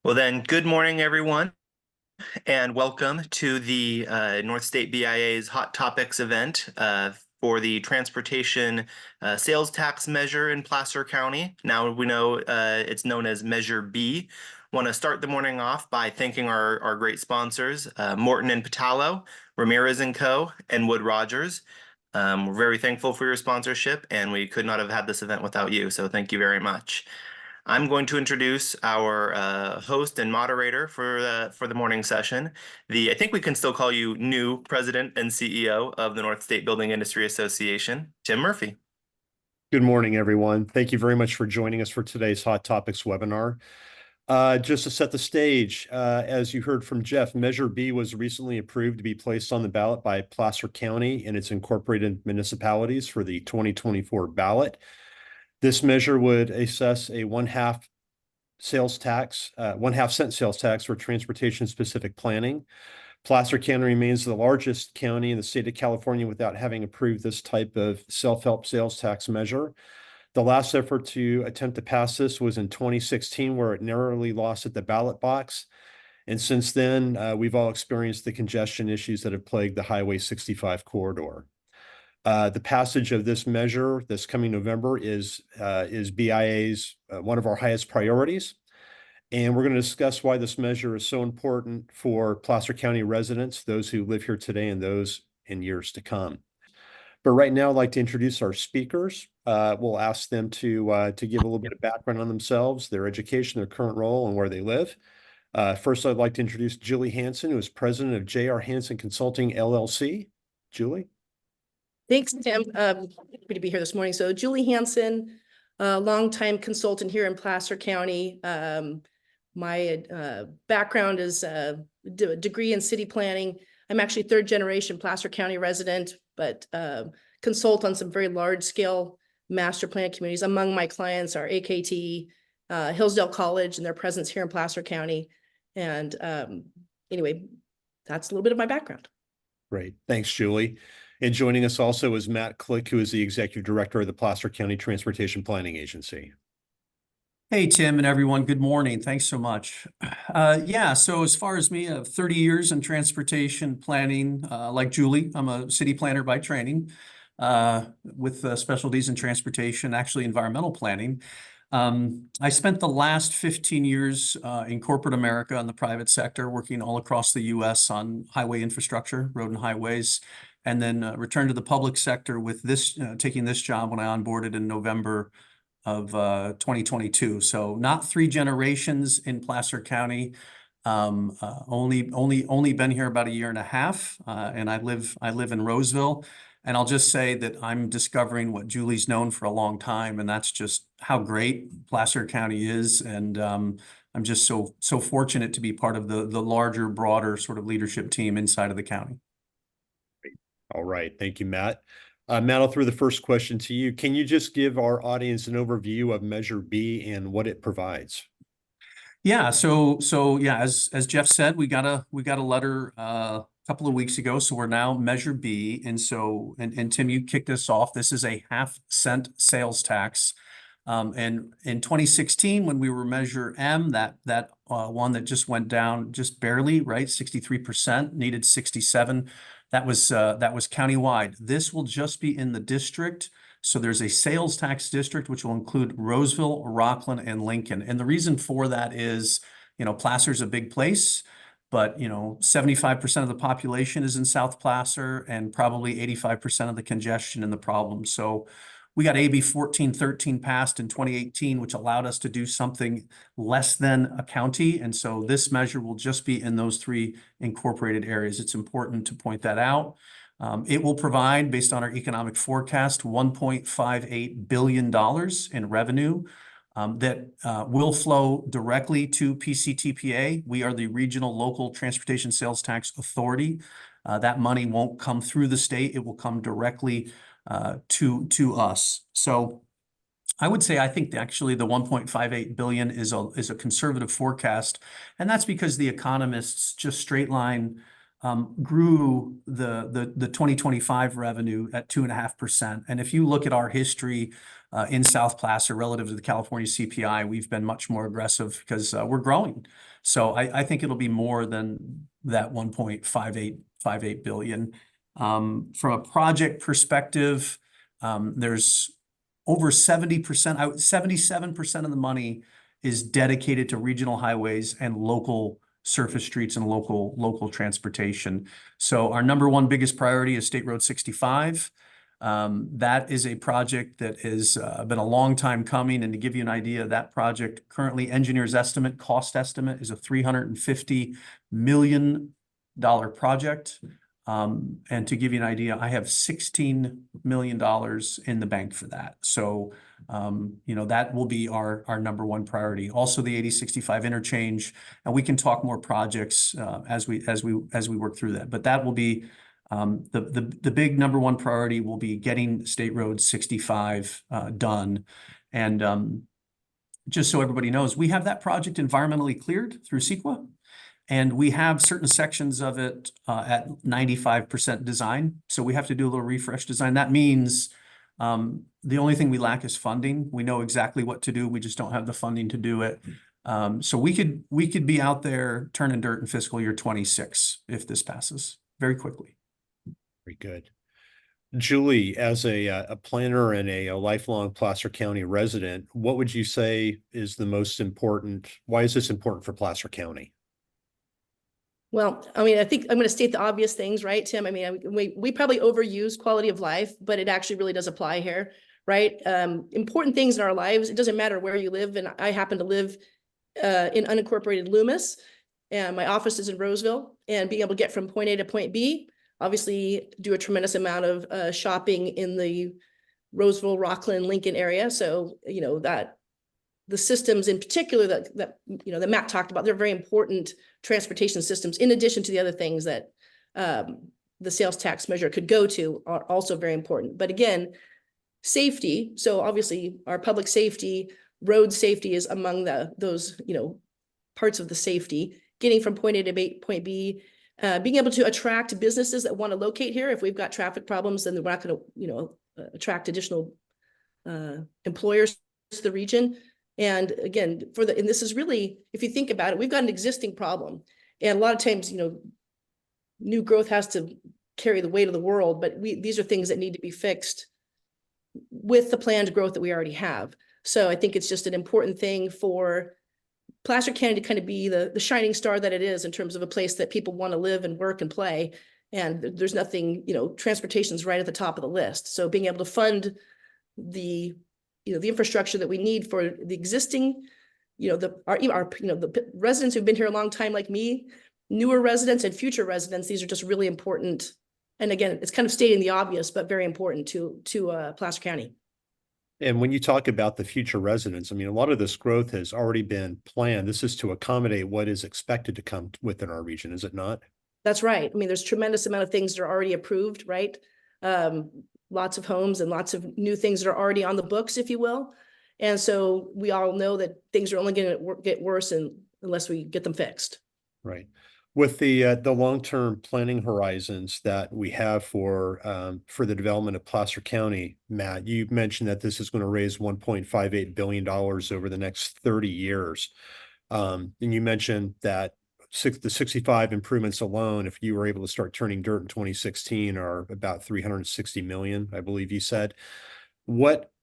Well then, good morning, everyone, and welcome to the North State BIA's Hot Topics event for the transportation sales tax measure in Placer County. Now we know it's known as Measure B. Want to start the morning off by thanking our great sponsors, Morton and Patalo, Ramirez and Co., and Wood Rogers. We're very thankful for your sponsorship, and we could not have had this event without you, so thank you very much. I'm going to introduce our host and moderator for the morning session. I think we can still call you new president and CEO of the North State Building Industry Association, Tim Murphy. Good morning, everyone. Thank you very much for joining us for today's Hot Topics webinar. Just to set the stage, as you heard from Jeff, Measure B was recently approved to be placed on the ballot by Placer County and its incorporated municipalities for the 2024 ballot. This measure would assess a 1/2 cent sales tax for transportation-specific planning. Placer County remains the largest county in the state of California without having approved this type of self-help sales tax measure. The last effort to attempt to pass this was in 2016, where it narrowly lost at the ballot box. And since then, we've all experienced the congestion issues that have plagued the Highway 65 corridor. The passage of this measure this coming November is BIA's one of our highest priorities. And we're going to discuss why this measure is so important for Placer County residents, those who live here today and those in years to come. But right now, I'd like to introduce our speakers. We'll ask them to give a little bit of background on themselves, their education, their current role, and where they live. First, I'd like to introduce Julie Hanson, who is president of J.R. Hanson Consulting, LLC. Julie? Thanks, Tim. Happy to be here this morning. So Julie Hanson, longtime consultant here in Placer County. My background is a degree in city planning. I'm actually third generation Placer County resident, but consult on some very large scale master plan communities. Among my clients are AKT, Hillsdale College, and their presence here in Placer County. And anyway, that's a little bit of my background. Great. Thanks, Julie. And joining us also is Matt Click, who is the executive director of the Placer County Transportation Planning Agency. Hey, Tim and everyone. Good morning. Thanks so much. So as far as me, I have 30 years in transportation planning. Like Julie, I'm a city planner by training with specialties in transportation, actually environmental planning. I spent the last 15 years in corporate America in the private sector, working all across the U.S. on highway infrastructure, road and highways, and then returned to the public sector with this, taking this job when I onboarded in November of 2022. So not 3 generations in Placer County. Only been here about 1.5 years, and I live in Roseville. And I'll just say that I'm discovering what Julie's known for a long time, and that's just how great Placer County is. And I'm just so fortunate to be part of the larger, broader sort of leadership team inside of the county. All right. Thank you, Matt. Matt, I'll throw the first question to you. Can you just give our audience an overview of Measure B and what it provides? Yeah. So yeah, as Jeff said, we got a letter a couple of weeks ago. So we're now Measure B. And so, and Tim, you kicked us off. This is a 1/2 cent sales tax. And in 2016, when we were Measure M, that one that just went down just barely, right? 63%, needed 67. That was countywide. This will just be in the district. So there's a sales tax district, which will include Roseville, Rocklin, and Lincoln. And the reason for that is, Placer's a big place, but, 75% of the population is in South Placer and probably 85% of the congestion and the problem. So we got AB 1413 passed in 2018, which allowed us to do something less than a county. And so this measure will just be in those 3 incorporated areas. It's important to point that out. It will provide, based on our economic forecast, $1.58 billion in revenue that will flow directly to PCTPA. We are the Regional Local Transportation Sales Tax Authority. That money won't come through the state. It will come directly to us. So I would say I think actually the 1.58 billion is a conservative forecast, and that's because the economists just straight line grew the 2025 revenue at 2.5%. And if you look at our history in South Placer relative to the California CPI, we've been much more aggressive because we're growing. So I think it'll be more than that 1.58 billion. From a project perspective, there's over 70%, 77% of the money is dedicated to regional highways and local surface streets and local transportation. So our number one biggest priority is State Road 65. That is a project that has been a long time coming. And to give you an idea, that project currently engineer's cost estimate is a $350 million project. And to give you an idea, I have $16 million in the bank for that. So, that will be our number one priority. Also the 8065 interchange, and we can talk more projects as we work through that. But that will be the big number one priority will be getting State Road 65 done. And just so everybody knows, we have that project environmentally cleared through CEQA. And we have certain sections of it at 95% design. So we have to do a little refresh design. That means the only thing we lack is funding. We know exactly what to do. We just don't have the funding to do it. So we could be out there turning dirt in fiscal year 26 if this passes very quickly. Very good. Julie, as a planner and a lifelong Placer County resident, what would you say is the most important? Why is this important for Placer County? Well, I mean, I think I'm going to state the obvious things, right, Tim? I mean, we probably overuse quality of life, but it actually really does apply here, right? Important things in our lives. It doesn't matter where you live. And I happen to live in unincorporated Loomis, and my office is in Roseville, and being able to get from point A to point B, obviously do a tremendous amount of shopping in the Roseville, Rocklin, Lincoln area. So, that the systems in particular that Matt talked about, they're very important transportation systems, in addition to the other things that the sales tax measure could go to, are also very important. But again, safety. So obviously our public safety, road safety is among those parts of the safety. Getting from point A to point B, being able to attract businesses that want to locate here. If we've got traffic problems, then we're not going to attract additional employers to the region. And again, and this is really, if you think about it, we've got an existing problem. And a lot of times, new growth has to carry the weight of the world, but these are things that need to be fixed with the planned growth that we already have. So I think it's just an important thing for Placer County to kind of be the shining star that it is in terms of a place that people want to live and work and play. And there's nothing, transportation's right at the top of the list. So being able to fund the infrastructure that we need for the existing, the residents who've been here a long time, like me, newer residents and future residents, these are just really important. And again, it's kind of stating the obvious, but very important to Placer County. And when you talk about the future residents, I mean, a lot of this growth has already been planned. This is to accommodate what is expected to come within our region, is it not? That's right. I mean, there's tremendous amount of things that are already approved, right? Lots of homes and lots of new things that are already on the books, if you will. And so we all know that things are only going to get worse unless we get them fixed. Right. With the long-term planning horizons that we have for the development of Placer County, Matt, you mentioned that this is going to raise $1.58 billion over the next 30 years. And you mentioned that the 65 improvements alone, if you were able to start turning dirt in 2016, are about 360 million, I believe you said.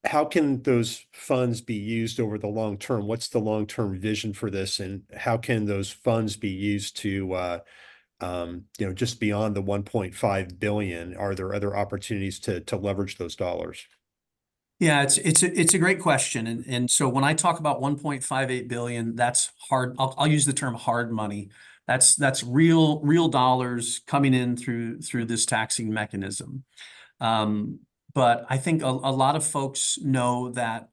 How can those funds be used over the long term? What's the long-term vision for this, and how can those funds be used to just beyond the 1.5 billion? Are there other opportunities to leverage those dollars? Yeah, it's a great question. And so when I talk about 1.58 billion, that's hard. I'll use the term hard money. That's real dollars coming in through this taxing mechanism. But I think a lot of folks know that,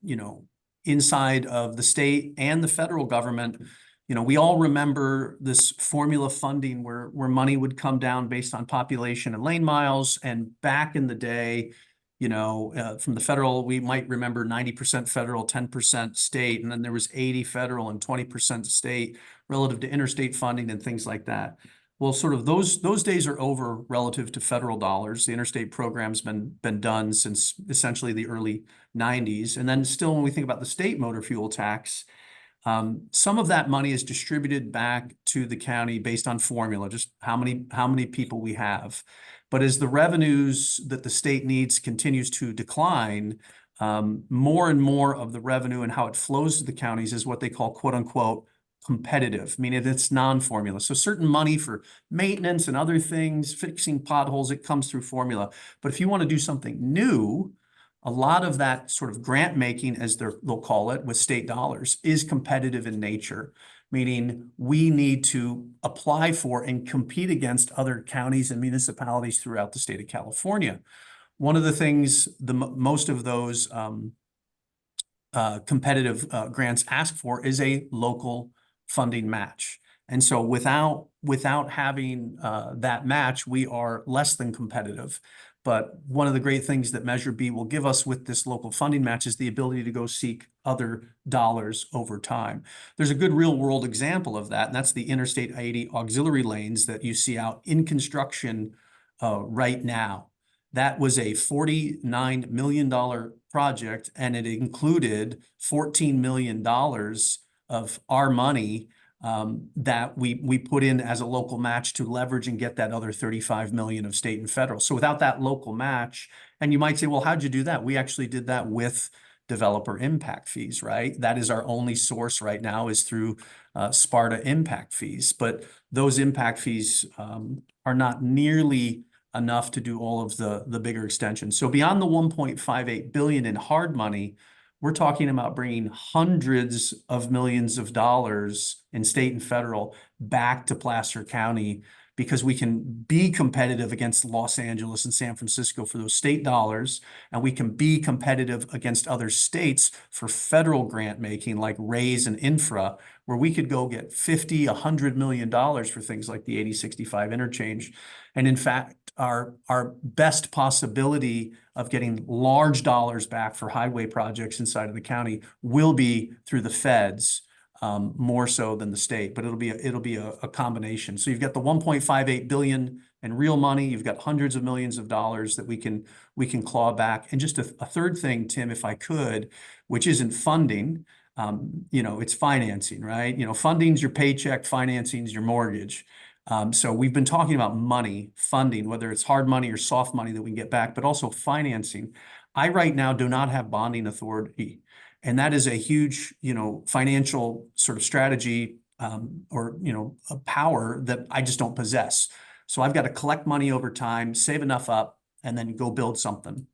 inside of the state and the federal government, we all remember this formula funding where money would come down based on population and lane miles. And back in the day, from the federal, we might remember 90% federal, 10% state, and then there was 80 federal and 20% state relative to interstate funding and things like that. Well, sort of those days are over relative to federal dollars. The interstate program's been done since essentially the early 90s. And then still, when we think about the state motor fuel tax, Some of that money is distributed back to the county based on formula, just how many people we have. But as the revenues that the state needs continues to decline, more and more of the revenue and how it flows to the counties is what they call quote unquote competitive, meaning it's non-formula. So certain money for maintenance and other things, fixing potholes, it comes through formula. But if you want to do something new, a lot of that sort of grant making, as they'll call it, with state dollars, is competitive in nature, meaning we need to apply for and compete against other counties and municipalities throughout the state of California. One of the things most of those competitive grants ask for is a local funding match. And so without having that match, we are less than competitive. But one of the great things that Measure B will give us with this local funding match is the ability to go seek other dollars over time. There's a good real world example of that, and that's the Interstate 80 auxiliary lanes that you see out in construction right now. That was a $49 million project, and it included $14 million of our money that we put in as a local match to leverage and get that other 35 million of state and federal. So without that local match, and you might say, well, how'd you do that? We actually did that with developer impact fees, right? That is our only source right now, is through Sparta impact fees. But those impact fees are not nearly enough to do all of the bigger extensions. So beyond the 1.58 billion in hard money, we're talking about bringing hundreds of millions of dollars in state and federal back to Placer County, because we can be competitive against Los Angeles and San Francisco for those state dollars, and we can be competitive against other states for federal grant making like RAISE and infra, where we could go get $50, $100 million for things like the 8065 interchange. And in fact, our best possibility of getting large dollars back for highway projects inside of the county will be through the feds, more so than the state, but it'll be a combination. So you've got the 1.58 billion in real money, you've got hundreds of millions of dollars that we can claw back. And just a third thing, Tim, if I could, which isn't funding, it's financing, right? Funding's your paycheck, financing's your mortgage. So we've been talking about money, funding, whether it's hard money or soft money that we can get back, but also financing. I right now do not have bonding authority, and that is a huge, financial sort of strategy or a power that I just don't possess. So I've got to collect money over time, save enough up, and then go build something.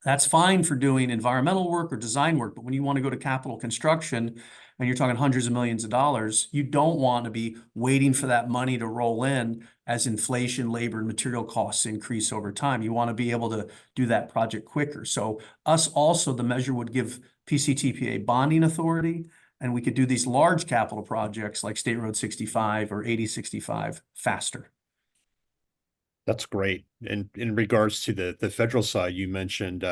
That's fine for doing environmental work or design work, but when you want to go to capital construction and you're talking hundreds of millions of dollars, you don't want to be waiting for that money to roll in as inflation, labor, and material costs increase over time. You want to be able to do that project quicker. So us also, the measure would give PCTPA bonding authority, and we could do these large capital projects like State Road 65 or 8065 faster. That's great. And in regards to the federal side, you mentioned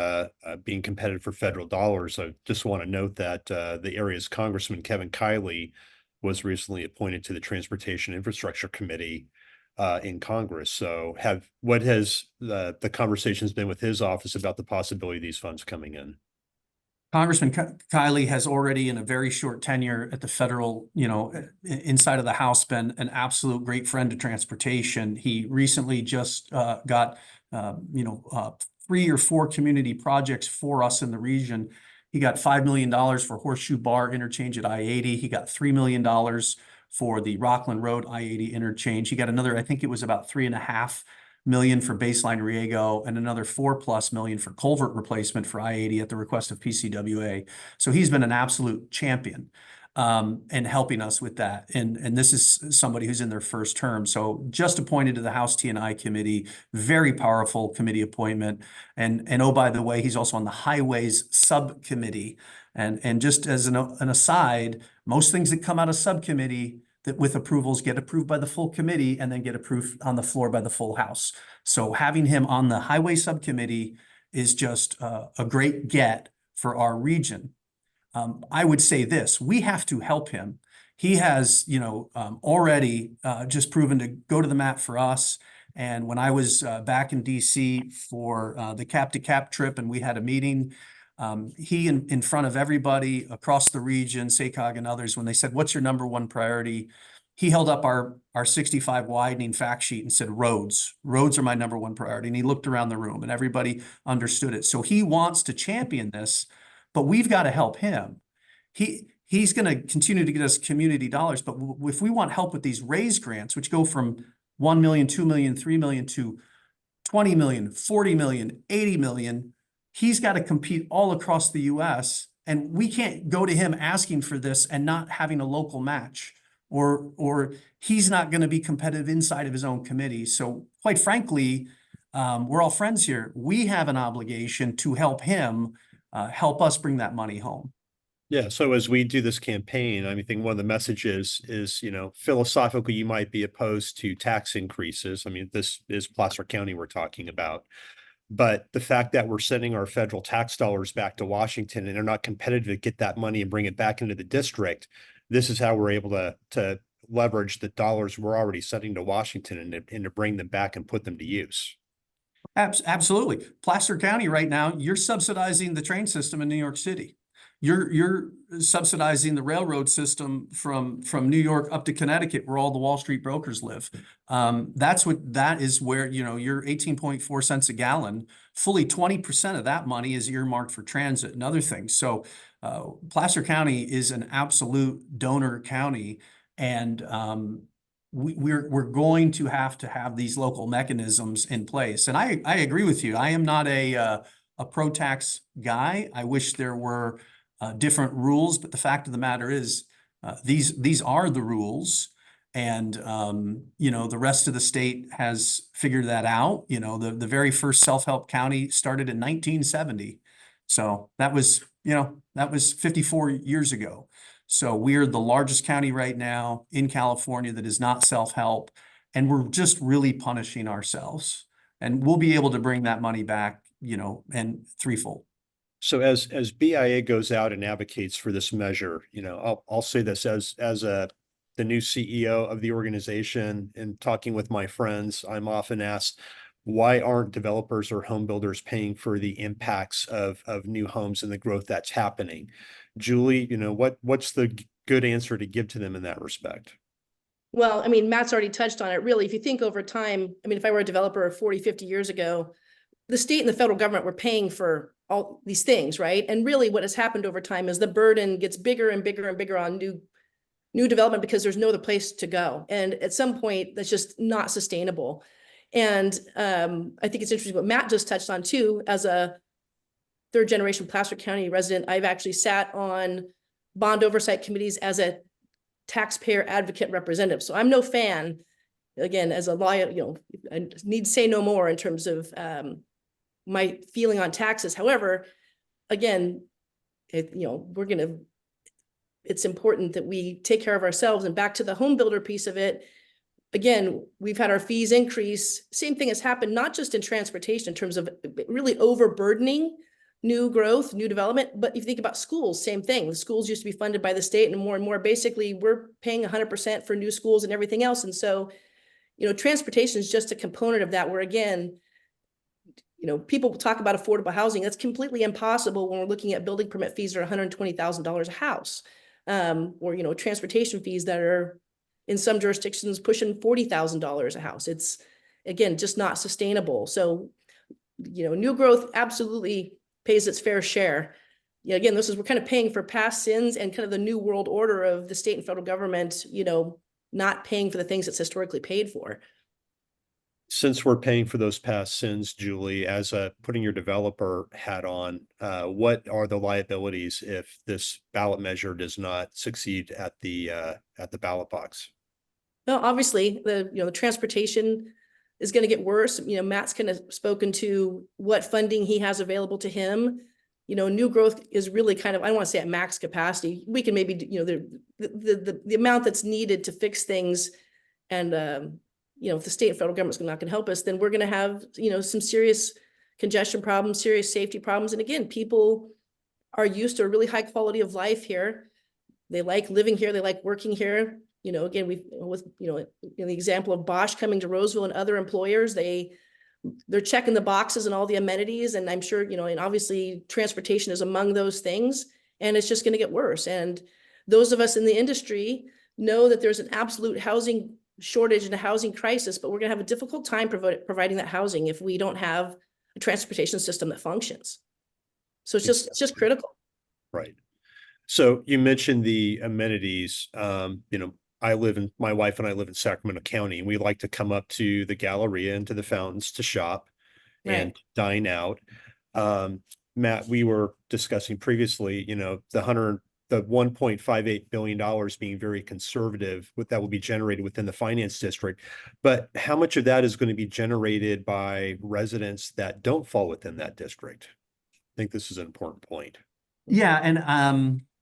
being competitive for federal dollars. I just want to note that the area's Congressman Kevin Kiley was recently appointed to the Transportation Infrastructure Committee in Congress. So what has the conversations been with his office about the possibility of these funds coming in? Congressman Kiley has already, in a very short tenure at the federal, inside of the House, been an absolute great friend to transportation. He recently just got, 3 or 4 community projects for us in the region. He got $5 million for Horseshoe Bar interchange at I-80. He got $3 million for the Rocklin Road I-80 interchange. He got another, I think it was about $3.5 million for baseline Riego, and another $4+ million for culvert replacement for I-80 at the request of PCWA. So he's been an absolute champion in helping us with that. And this is somebody who's in their first term. So just appointed to the House T&I committee, very powerful committee appointment. And oh, by the way, he's also on the highways subcommittee. And just as an aside, most things that come out of subcommittee that with approvals get approved by the full committee and then get approved on the floor by the full House. So having him on the highway subcommittee is just a great get for our region. I would say this, we have to help him. He has, already just proven to go to the mat for us. And when I was back in DC for the Cap to Cap trip and we had a meeting, He in front of everybody across the region, SACOG and others, when they said, what's your number one priority? He held up our 65 widening fact sheet and said, roads are my number one priority. And he looked around the room and everybody understood it. So he wants to champion this, but we've got to help him. He's going to continue to get us community dollars, but if we want help with these raise grants, which go from 1 million, 2 million, 3 million to 20 million, 40 million, 80 million, he's got to compete all across the US, and we can't go to him asking for this and not having a local match, or he's not going to be competitive inside of his own committee. So quite frankly, we're all friends here. We have an obligation to help him, help us bring that money home. Yeah. So as we do this campaign, I think one of the messages is, philosophically, you might be opposed to tax increases. I mean, this is Placer County we're talking about. But the fact that we're sending our federal tax dollars back to Washington and they're not competitive to get that money and bring it back into the district, this is how we're able to leverage the dollars we're already sending to Washington and to bring them back and put them to use. Absolutely. Placer County right now, you're subsidizing the train system in New York City. You're subsidizing the railroad system from New York up to Connecticut, where all the Wall Street brokers live. That is where, your 18.4 cents a gallon, fully 20% of that money is earmarked for transit and other things. So Placer County is an absolute donor county, and we're going to have these local mechanisms in place. And I agree with you. I am not a pro-tax guy. I wish there were different rules, but the fact of the matter is, these are the rules, and the rest of the state has figured that out. The very first self-help county started in 1970, so that was 54 years ago. So we're the largest county right now in California that is not self-help, and we're just really punishing ourselves. And we'll be able to bring that money back, and threefold. So as BIA goes out and advocates for this measure, I'll say this as the new CEO of the organization, and talking with my friends, I'm often asked, why aren't developers or home builders paying for the impacts of new homes and the growth that's happening? Julie, what's the good answer to give to them in that respect? Well, I mean, Matt's already touched on it. Really, if you think over time, I mean, if I were a developer 40, 50 years ago, the state and the federal government were paying for all these things, right? And really what has happened over time is the burden gets bigger and bigger and bigger on new development, because there's no other place to go. And at some point, that's just not sustainable. And I think it's interesting what Matt just touched on too. As a third generation Placer County resident, I've actually sat on bond oversight committees as a taxpayer advocate representative. So I'm no fan, again, as a lawyer, I need to say no more in terms of my feeling on taxes. However, again, it's important that we take care of ourselves. And back to the home builder piece of it, again, we've had our fees increase. Same thing has happened, not just in transportation in terms of really overburdening new growth, new development, but if you think about schools, same thing. The schools used to be funded by the state, and more, basically we're paying 100% for new schools and everything else. And so, transportation is just a component of that, where again, people talk about affordable housing. That's completely impossible when we're looking at building permit fees that are $120,000 a house, or, transportation fees that are in some jurisdictions pushing $40,000 a house. It's, again, just not sustainable. So, new growth absolutely pays its fair share. Again, we're kind of paying for past sins and kind of the new world order of the state and federal government, not paying for the things it's historically paid for. Since we're paying for those past sins, Julie, as putting your developer hat on, what are the liabilities if this ballot measure does not succeed at the ballot box? Well, obviously, the transportation is going to get worse. Matt's kind of spoken to what funding he has available to him. New growth is really kind of, I don't want to say at max capacity. We can maybe, the amount that's needed to fix things, and if the state and federal government's not going to help us, then we're going to have, some serious congestion problems, serious safety problems. And again, people are used to a really high quality of life here. They like living here. They like working here. Again, in the example of Bosch coming to Roseville and other employers, they they're checking the boxes and all the amenities. And I'm sure, and obviously transportation is among those things, and it's just going to get worse. And those of us in the industry know that there's an absolute housing shortage and a housing crisis, but we're going to have a difficult time providing that housing if we don't have a transportation system that functions. So it's just critical. Right. So you mentioned the amenities. My wife and I live in Sacramento County, and we like to come up to the Galleria and to the fountains to shop and dine out. Matt, we were discussing previously, the $1.58 billion being very conservative, what that will be generated within the finance district. But how much of that is going to be generated by residents that don't fall within that district? I think this is an important point. Yeah, and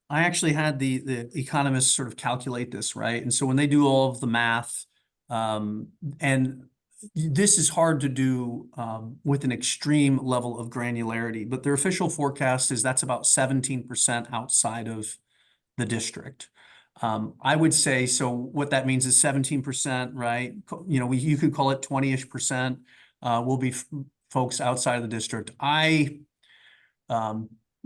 I actually had the economists sort of calculate this, right? And so when they do all of the math, and this is hard to do with an extreme level of granularity, but their official forecast is that's about 17% outside of the district. I would say, so what that means is 17%, right? You could call it 20-ish% will be folks outside of the district.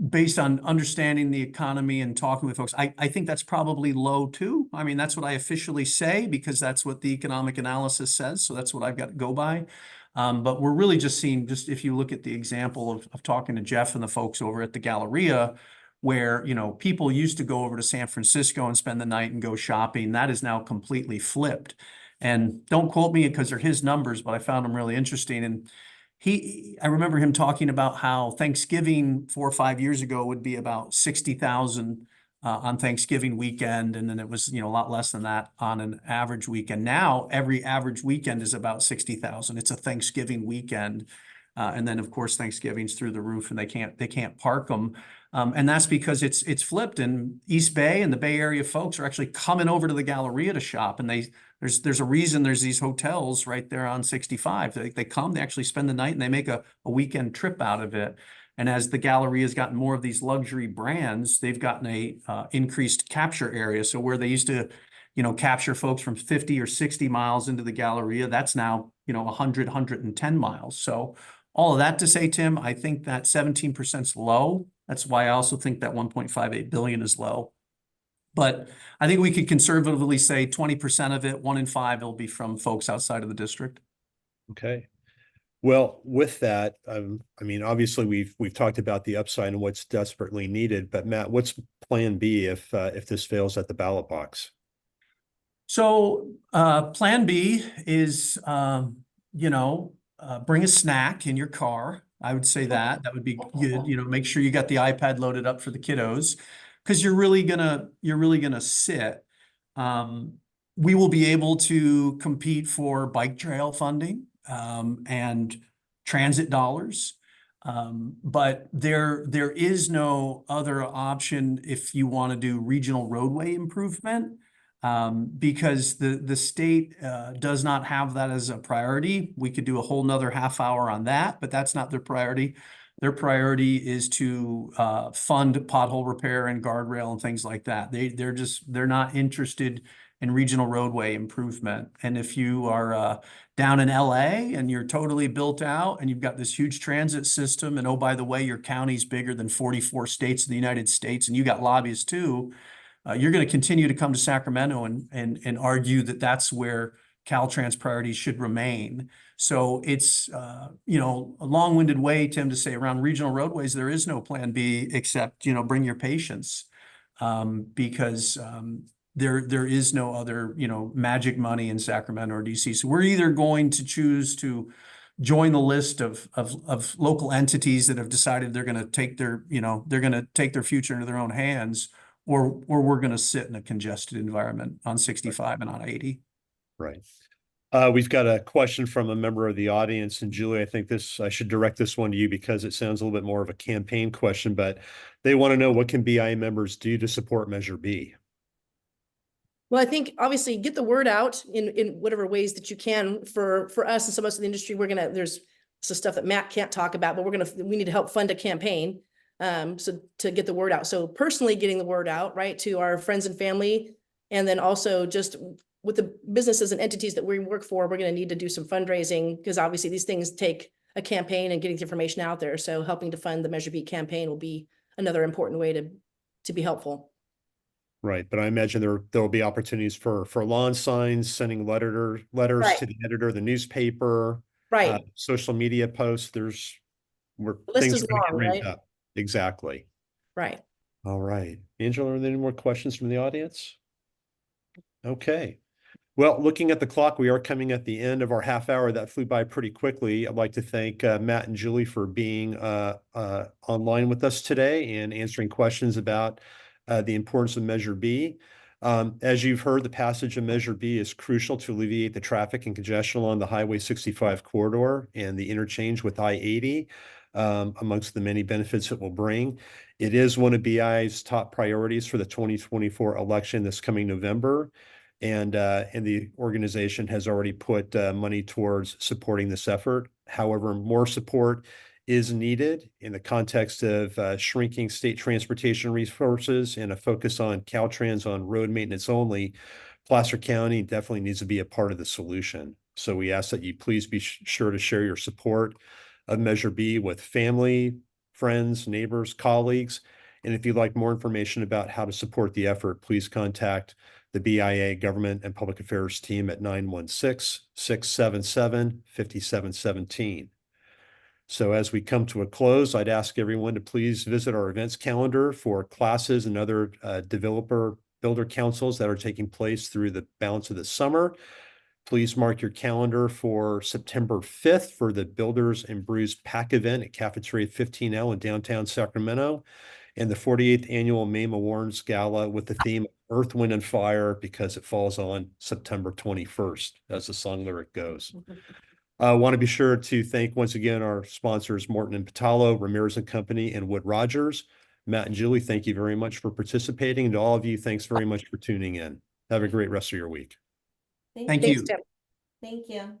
Based on understanding the economy and talking with folks, I think that's probably low too. I mean, that's what I officially say because that's what the economic analysis says. So that's what I've got to go by. But we're really just seeing, if you look at the example of talking to Jeff and the folks over at the Galleria, where, people used to go over to San Francisco and spend the night and go shopping. That is now completely flipped. And don't quote me because they're his numbers, but I found them really interesting. And I remember him talking about how Thanksgiving 4 or 5 years ago would be about 60,000 on Thanksgiving weekend. And then it was, a lot less than that on an average weekend. Now, every average weekend is about 60,000. It's a Thanksgiving weekend. And then of course, Thanksgiving's through the roof and they can't park them. And that's because it's flipped, and East Bay and the Bay Area folks are actually coming over to the Galleria to shop. And there's a reason there's these hotels right there on 65. They come, they actually spend the night, and they make a weekend trip out of it. And as the Galleria has gotten more of these luxury brands, they've gotten a increased capture area. So where they used to, capture folks from 50 or 60 miles into the Galleria, that's now, 100, 110 miles. So all of that to say, Tim, I think that 17% is low. That's why I also think that 1.58 billion is low. But I think we could conservatively say 20% of it, 1 in 5, will be from folks outside of the district. Okay. Well, with that, obviously we've talked about the upside and what's desperately needed, but Matt, what's plan B if this fails at the ballot box? So plan B is, bring a snack in your car. I would say that would be good. Make sure you got the iPad loaded up for the kiddos, because you're really gonna sit. We will be able to compete for bike trail funding and transit dollars. But there is no other option if you want to do regional roadway improvement, because the state does not have that as a priority. We could do a whole nother half hour on that, but that's not their priority. Their priority is to fund pothole repair and guardrail and things like that. They're not interested in regional roadway improvement. And if you are down in LA and you're totally built out and you've got this huge transit system, and oh, by the way, your county's bigger than 44 states in the United States, and you got lobbyists too, you're going to continue to come to Sacramento and argue that that's where Caltrans priorities should remain. So it's, a long-winded way, Tim, to say around regional roadways, there is no plan B except, bring your patience, because there is no other, magic money in Sacramento or DC. So we're either going to choose to join the list of local entities that have decided they're going to take their future into their own hands, or we're going to sit in a congested environment on 65 and on 80. Right. We've got a question from a member of the audience, and Julie, I think I should direct this one to you because it sounds a little bit more of a campaign question, but they want to know, what can BIA members do to support Measure B? Well, I think obviously get the word out in whatever ways that you can. For us and some of us in the industry, there's some stuff that Matt can't talk about, but we need to help fund a campaign. So to get the word out. So personally getting the word out, right, to our friends and family, and then also just with the businesses and entities that we work for, we're going to need to do some fundraising because obviously these things take a campaign and getting the information out there. So helping to fund the Measure B campaign will be another important way to be helpful. Right, but I imagine there will be opportunities for lawn signs, sending letters Right. to the editor, the newspaper, Right. social media posts. The list Things is are going to get long, ramped right? up. Exactly. Right. All right, Angela, are there any more questions from the audience? Okay. Well, looking at the clock, we are coming at the end of our half hour. That flew by pretty quickly. I'd like to thank Matt and Julie for being online with us today and answering questions about the importance of Measure B. As you've heard, the passage of Measure B is crucial to alleviate the traffic and congestion along the Highway 65 corridor and the interchange with I-80, amongst the many benefits it will bring. It is one of BI's top priorities for the 2024 election this coming November. And the organization has already put money towards supporting this effort. However, more support is needed in the context of shrinking state transportation resources and a focus on Caltrans on road maintenance only. Placer County definitely needs to be a part of the solution. So we ask that you please be sure to share your support of Measure B with family, friends, neighbors, colleagues. And if you'd like more information about how to support the effort, please contact the BIA Government and Public Affairs team at 916-677-5717. So as we come to a close, I'd ask everyone to please visit our events calendar for classes and other developer builder councils that are taking place through the balance of the summer. Please mark your calendar for September 5th for the Builders and Brews Pack event at Cafeteria 15L in downtown Sacramento, and the 48th annual MAME Awards Gala with the theme Earth, Wind, and Fire, because it falls on September 21st, as the song lyric goes. I want to be sure to thank once again our sponsors, Morton and Patalo, Ramirez and Company, and Wood Rogers. Matt and Julie, thank you very much for participating. And to all of you, thanks very much for tuning in. Have a great rest of your week. Thank Thanks, you. Tim. Thank you.